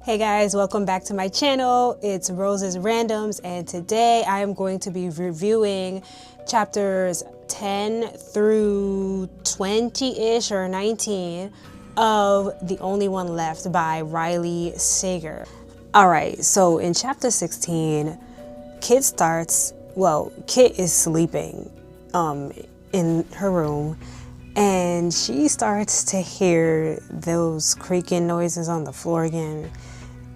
Hey guys, welcome back to my channel. It's Rose's Randoms, and today I am going to be reviewing chapters 10 through 20-ish or 19 of The Only One Left by Riley Sager. All right, so in chapter 16, Kit is sleeping in her room, and she starts to hear those creaking noises on the floor again.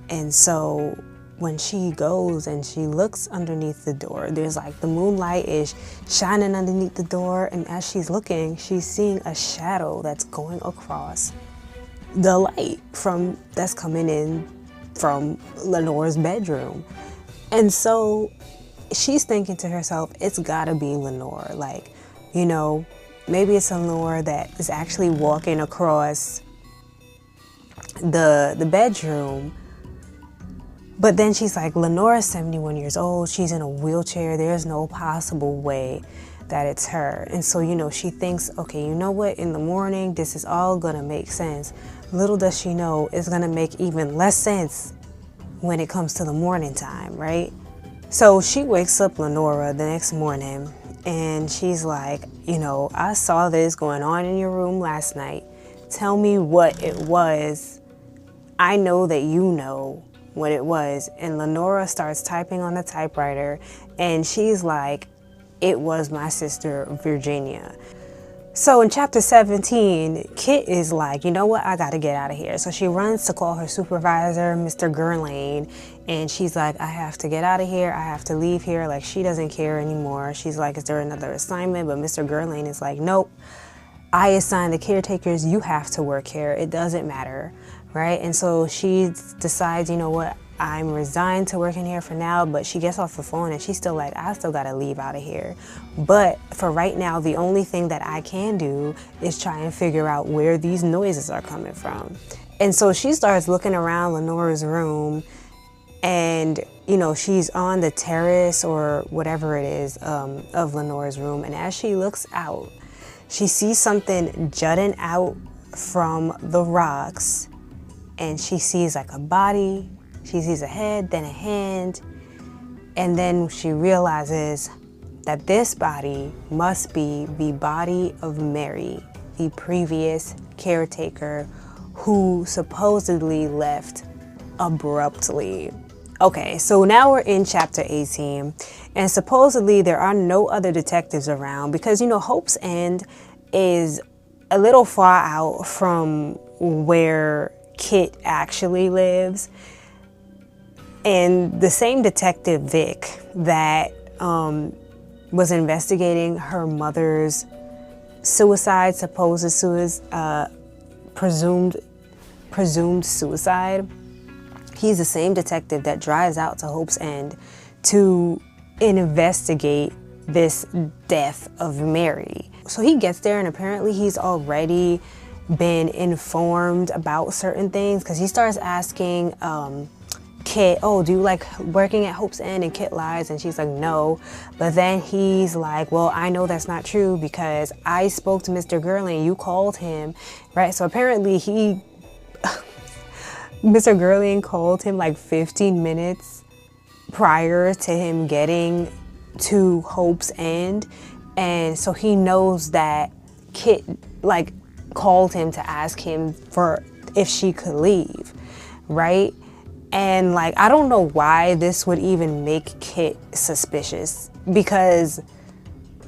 And so when she goes and she looks underneath the door, there's like the moonlight is shining underneath the door, and as she's looking, she's seeing a shadow that's going across the light that's coming in from Lenora's bedroom. And so she's thinking to herself, it's gotta be Lenora. Like, you know, maybe it's Lenora that is actually walking across the bedroom. But then she's like, Lenora's 71 years old. She's in a wheelchair. There's no possible way that it's her. And so, you know, she thinks, okay, you know what? In the morning, this is all gonna make sense. Little does she know, it's gonna make even less sense when it comes to the morning time, right? So she wakes up Lenora the next morning and she's like, you know, I saw this going on in your room last night. Tell me what it was. I know that you know what it was. And Lenora starts typing on the typewriter and she's like, it was my sister Virginia. So in chapter 17, Kit is like, you know what, I gotta get out of here. So she runs to call her supervisor, Mr. Gerlain, and she's like, I have to get out of here, I have to leave here. Like, she doesn't care anymore. She's like, is there another assignment? But Mr. Gerlain is like, nope, I assigned the caretakers, you have to work here, it doesn't matter. Right? And so she decides, you know what, I'm resigned to working here for now, but she gets off the phone and she's still like, I still gotta leave out of here. But for right now, the only thing that I can do is try and figure out where these noises are coming from. And so she starts looking around Lenora's room, and you know, she's on the terrace or whatever it is of Lenora's room. And as she looks out, she sees something jutting out from the rocks. And she sees like a body, she sees a head, then a hand, and then she realizes that this body must be the body of Mary, the previous caretaker who supposedly left abruptly. Okay, so now we're in chapter 18, and supposedly there are no other detectives around because, you know, Hope's End is a little far out from where Kit actually lives. And the same detective, Vic, that was investigating her mother's suicide, presumed suicide, he's the same detective that drives out to Hope's End to investigate this death of Mary. So he gets there, and apparently he's already been informed about certain things, because he starts asking Kit, oh, do you like working at Hope's End? And Kit lies and she's like, no. But then he's like, well, I know that's not true because I spoke to Mr. Gerlain, you called him, right? So apparently Mr. Gerlain called him like 15 minutes prior to him getting to Hope's End. And so he knows that Kit like called him to ask him for if she could leave, right? And like, I don't know why this would even make Kit suspicious, because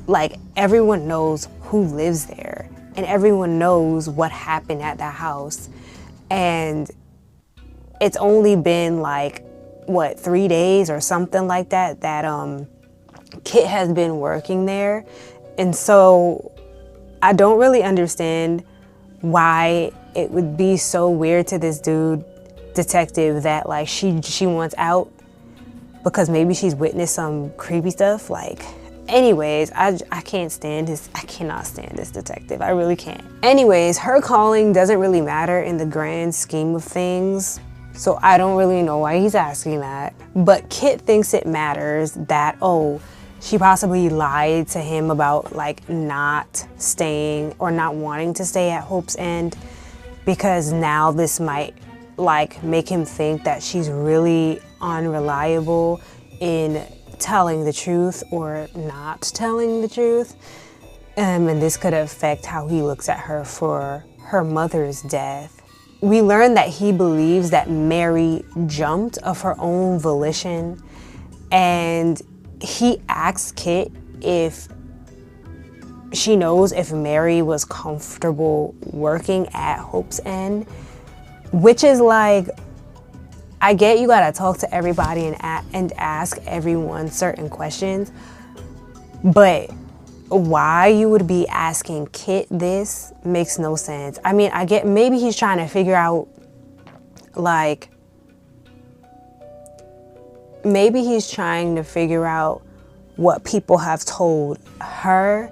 like everyone knows who lives there and everyone knows what happened at that house. And it's only been like, what, 3 days or something like that Kit has been working there. And so I don't really understand why it would be so weird to this detective that like she wants out because maybe she's witnessed some creepy stuff. Like, anyways, I cannot stand this detective. I really can't. Anyways, her calling doesn't really matter in the grand scheme of things, so I don't really know why he's asking that. But Kit thinks it matters that, oh, she possibly lied to him about like not staying or not wanting to stay at Hope's End, because now this might like make him think that she's really unreliable in telling the truth or not telling the truth. And this could affect how he looks at her for her mother's death. We learn that he believes that Mary jumped of her own volition, and he asks Kit if she knows if Mary was comfortable working at Hope's End, which is like, I get you gotta talk to everybody and ask everyone certain questions, but why you would be asking Kit this makes no sense. I mean, I get maybe he's trying to figure out, like, maybe he's trying to figure out what people have told her,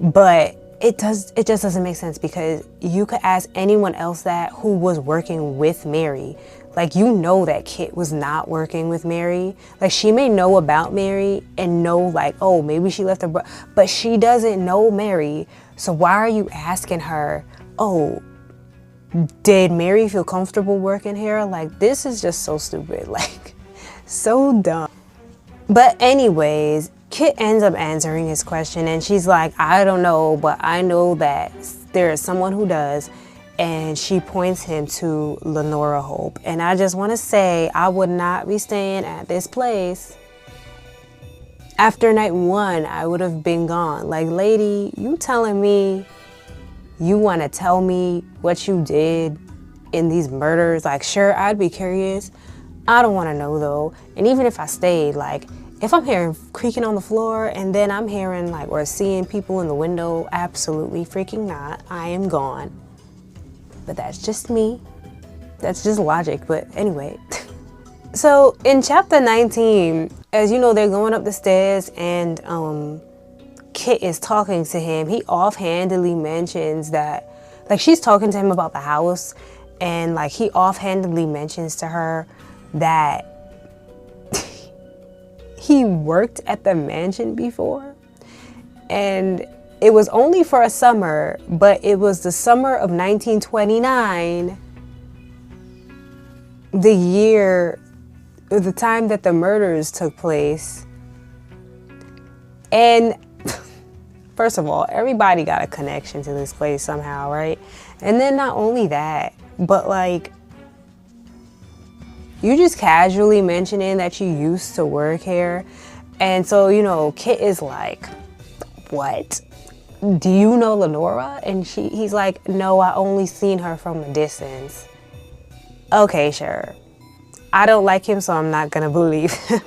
but it just doesn't make sense, because you could ask anyone else that who was working with Mary. Like, you know that Kit was not working with Mary. Like, she may know about Mary and know, like, oh, maybe she left her, but she doesn't know Mary. So why are you asking her, oh, did Mary feel comfortable working here? Like, this is just so stupid, like, so dumb. But anyways, Kit ends up answering his question, and she's like, I don't know, but I know that there is someone who does. And she points him to Lenora Hope. And I just want to say, I would not be staying at this place. After night 1, I would have been gone. Like, lady, you telling me you want to tell me what you did in these murders? Like, sure, I'd be curious. I don't want to know, though. And even if I stayed, like, if I'm hearing creaking on the floor and then I'm hearing, like, or seeing people in the window, absolutely freaking not. I am gone. But that's just me. That's just logic. But anyway. So in chapter 19, as you know, they're going up the stairs and Kit is talking to him. He offhandedly mentions that, like, she's talking to him about the house, and like he offhandedly mentions to her that he worked at the mansion before. And it was only for a summer, but it was the summer of 1929, the time that the murders took place. And first of all, everybody got a connection to this place somehow, right? And then not only that, but like, you just casually mentioning that you used to work here. And so, you know, Kit is like, what? Do you know Lenora? And he's like, no, I only seen her from a distance. Okay, sure. I don't like him, so I'm not gonna believe him.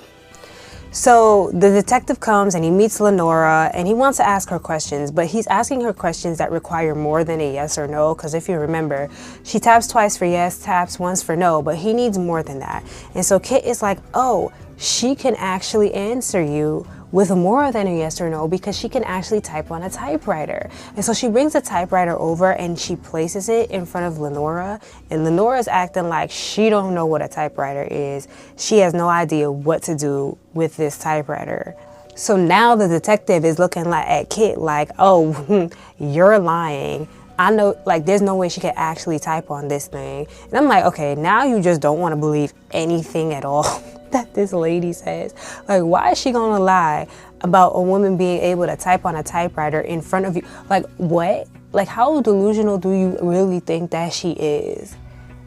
So the detective comes and he meets Lenora and he wants to ask her questions, but he's asking her questions that require more than a yes or no, because if you remember, she taps twice for yes, taps once for no, but he needs more than that. And so Kit is like, oh, she can actually answer you with more than a yes or no, because she can actually type on a typewriter. And so she brings the typewriter over and she places it in front of Lenora, and Lenora's acting like she don't know what a typewriter is. She has no idea what to do with this typewriter. So now the detective is looking like at Kit like, oh, you're lying. I know, like, there's no way she could actually type on this thing. And I'm like, okay, now you just don't want to believe anything at all that this lady says. Like, why is she gonna lie about a woman being able to type on a typewriter in front of you? Like, what? Like, how delusional do you really think that she is?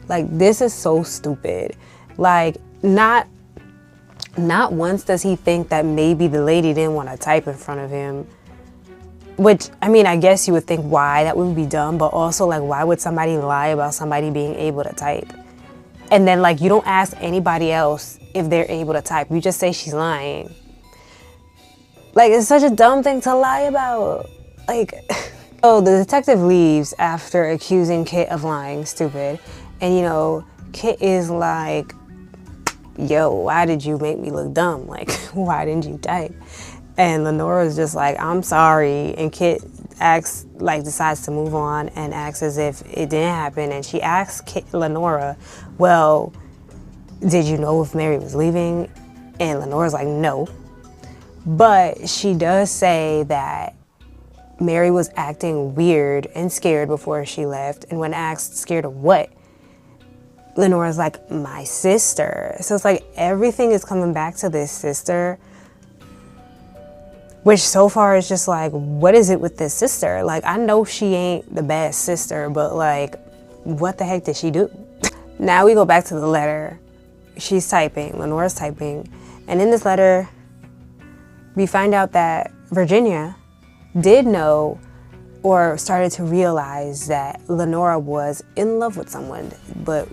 Like, this is so stupid. Like, not once does he think that maybe the lady didn't want to type in front of him. Which, I mean, I guess you would think why that would be dumb, but also, like, why would somebody lie about somebody being able to type? And then, like, you don't ask anybody else if they're able to type. You just say she's lying. Like, it's such a dumb thing to lie about. Like, oh, the detective leaves after accusing Kit of lying, stupid. And, you know, Kit is like, yo, why did you make me look dumb? Like, why didn't you type? And Lenora's just like, I'm sorry. And Kit acts, like, decides to move on and acts as if it didn't happen. And she asks Lenora, well, did you know if Mary was leaving? And Lenora's like, no. But she does say that Mary was acting weird and scared before she left. And when asked, scared of what? Lenora's like, my sister. So it's like everything is coming back to this sister, which so far is just like, what is it with this sister? Like, I know she ain't the best sister, but like, what the heck did she do? Now we go back to the letter. She's typing, Lenora's typing. And in this letter, we find out that Virginia did know or started to realize that Lenora was in love with someone, but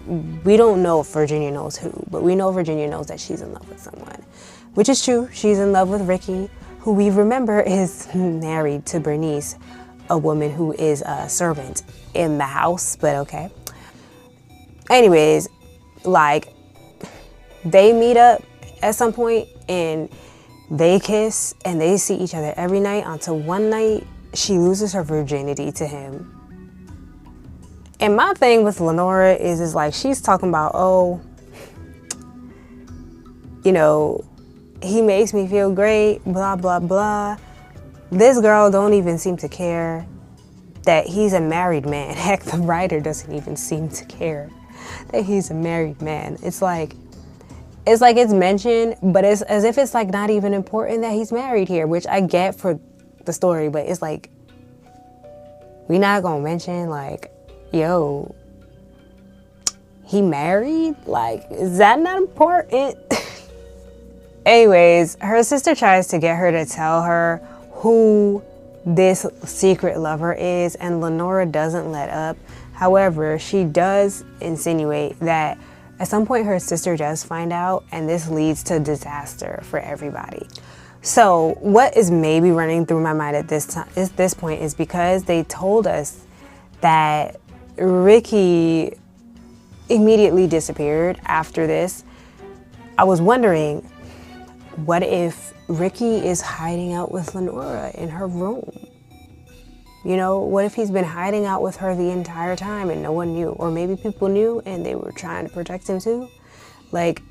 we don't know if Virginia knows who, but we know Virginia knows that she's in love with someone, which is true. She's in love with Ricky, who we remember is married to Bernice, a woman who is a servant in the house, but okay. Anyways, like, they meet up at some point and they kiss and they see each other every night until one night she loses her virginity to him. And my thing with Lenora is like, she's talking about, oh, you know, he makes me feel great, blah, blah, blah. This girl don't even seem to care that he's a married man. Heck, the writer doesn't even seem to care that he's a married man. It's like it's mentioned, but it's as if it's like not even important that he's married here, which I get for the story, but it's like, we not gonna mention like, yo, he married? Like, is that not important? Anyways, her sister tries to get her to tell her who this secret lover is, and Lenora doesn't let up. However, she does insinuate that at some point her sister does find out, and this leads to disaster for everybody. So what is maybe running through my mind at this point is because they told us that Ricky immediately disappeared after this. I was wondering, what if Ricky is hiding out with Lenora in her room? You know, what if he's been hiding out with her the entire time and no one knew? Or maybe people knew and they were trying to protect him too? Like,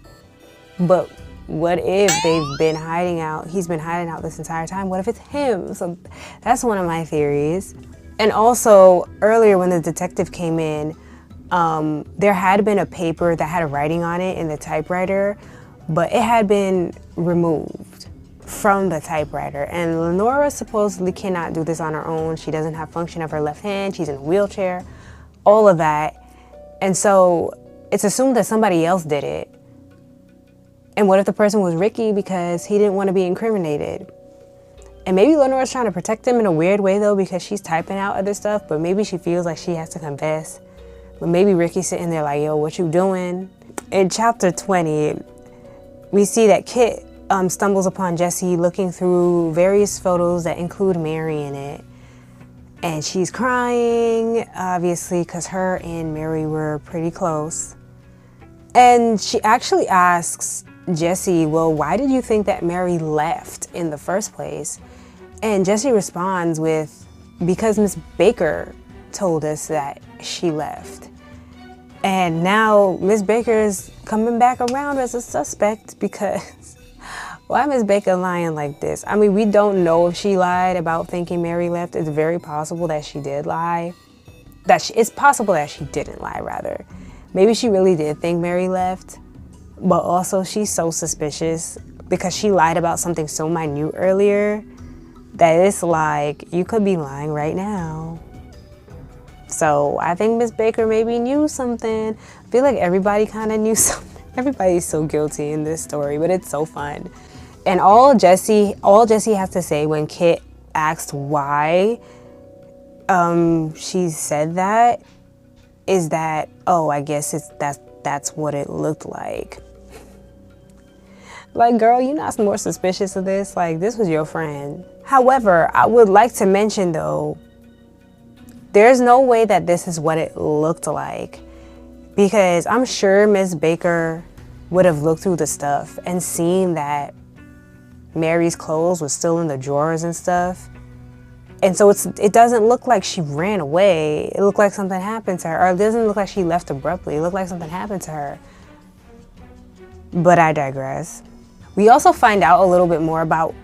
but what if they've been hiding out, he's been hiding out this entire time? What if it's him? So that's one of my theories. And also, earlier when the detective came in, there had been a paper that had a writing on it in the typewriter, but it had been removed from the typewriter. And Lenora supposedly cannot do this on her own. She doesn't have function of her left hand. She's in a wheelchair, all of that. And so it's assumed that somebody else did it. And what if the person was Ricky because he didn't want to be incriminated? And maybe Lenora's trying to protect him in a weird way though, because she's typing out other stuff, but maybe she feels like she has to confess. But maybe Ricky's sitting there like, yo, what you doing? In chapter 20, we see that Kit stumbles upon Jessie looking through various photos that include Mary in it. And she's crying, obviously, because her and Mary were pretty close. And she actually asks Jessie, well, why did you think that Mary left in the first place? And Jessie responds with, because Miss Baker told us that she left. And now Miss Baker is coming back around as a suspect because why Miss Baker lying like this? I mean, we don't know if she lied about thinking Mary left. It's very possible that she did lie. It's possible that she didn't lie, rather. Maybe she really did think Mary left, but also she's so suspicious because she lied about something so minute earlier that it's like, you could be lying right now. So I think Miss Baker maybe knew something. I feel like everybody kind of knew something. Everybody's so guilty in this story, but it's so fun. And all Jessie has to say when Kit asked why she said that is that, oh, I guess that's what it looked like. Like, girl, you're not more suspicious of this. Like, this was your friend. However, I would like to mention though, there's no way that this is what it looked like, because I'm sure Miss Baker would have looked through the stuff and seen that Mary's clothes was still in the drawers and stuff. And so it doesn't look like she ran away. It looked like something happened to her. Or it doesn't look like she left abruptly. It looked like something happened to her. But I digress. We also find out a little bit more about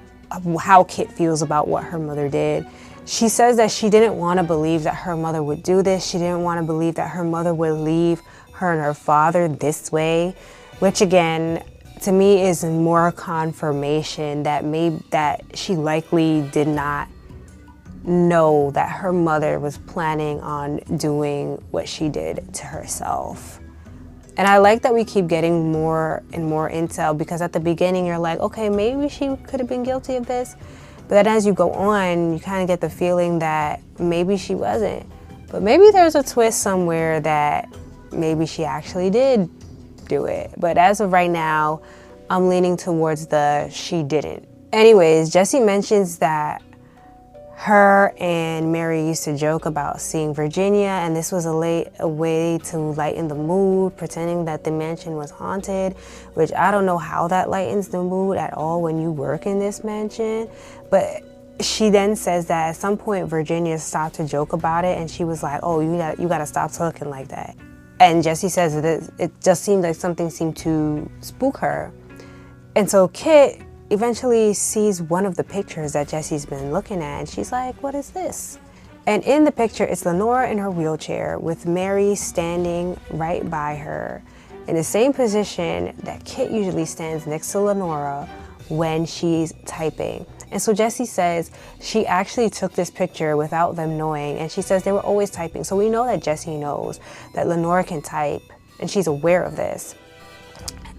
how Kit feels about what her mother did. She says that she didn't want to believe that her mother would do this. She didn't want to believe that her mother would leave her and her father this way, which again, to me is more confirmation that she likely did not know that her mother was planning on doing what she did to herself. And I like that we keep getting more and more intel, because at the beginning you're like, okay, maybe she could have been guilty of this. But then as you go on, you kind of get the feeling that maybe she wasn't. But maybe there's a twist somewhere that maybe she actually did do it. But as of right now, I'm leaning towards the she didn't. Anyways, Jesse mentions that her and Mary used to joke about seeing Virginia, and this was a way to lighten the mood, pretending that the mansion was haunted, which I don't know how that lightens the mood at all when you work in this mansion. But she then says that at some point Virginia stopped to joke about it, and she was like, oh, you gotta stop talking like that. And Jesse says that it just seemed like something seemed to spook her. And so Kit eventually sees one of the pictures that Jesse's been looking at, and she's like, what is this? And in the picture, it's Lenora in her wheelchair with Mary standing right by her in the same position that Kit usually stands next to Lenora when she's typing. And so Jesse says she actually took this picture without them knowing, and she says they were always typing. So we know that Jesse knows that Lenora can type, and she's aware of this.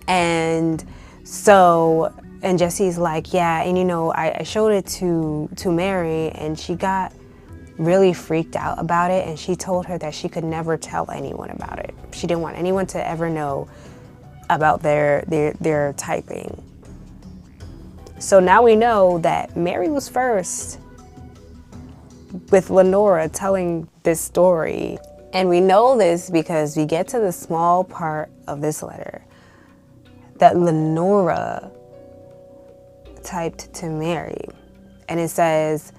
And so, and Jesse's like, yeah, and you know, I showed it to Mary, and she got really freaked out about it, and she told her that she could never tell anyone about it. She didn't want anyone to ever know about their typing. So now we know that Mary was first with Lenora telling this story. And we know this because we get to the small part of this letter that Lenora typed to Mary. And it says,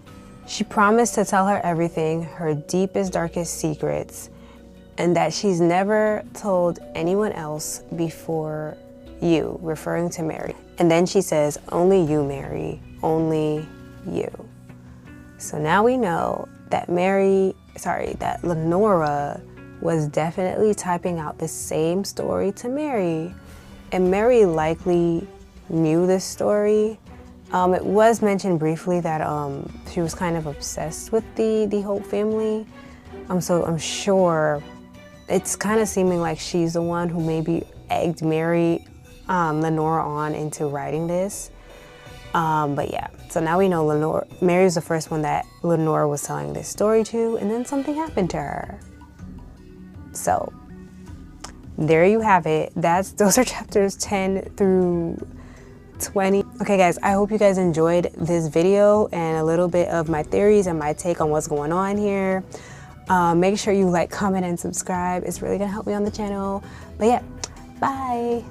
she promised to tell her everything, her deepest, darkest secrets, and that she's never told anyone else before you, referring to Mary. And then she says, only you, Mary, only you. So now we know that that Lenora was definitely typing out the same story to Mary. And Mary likely knew this story. It was mentioned briefly that she was kind of obsessed with the Hope family. So I'm sure it's kind of seeming like she's the one who maybe egged Lenora on into writing this. But yeah, so now we know Mary was the first one that Lenora was telling this story to, and then something happened to her. So there you have it. Those are chapters 10 through 20. Okay guys, I hope you guys enjoyed this video and a little bit of my theories and my take on what's going on here. Make sure you like, comment, and subscribe. It's really gonna help me on the channel. But yeah, bye.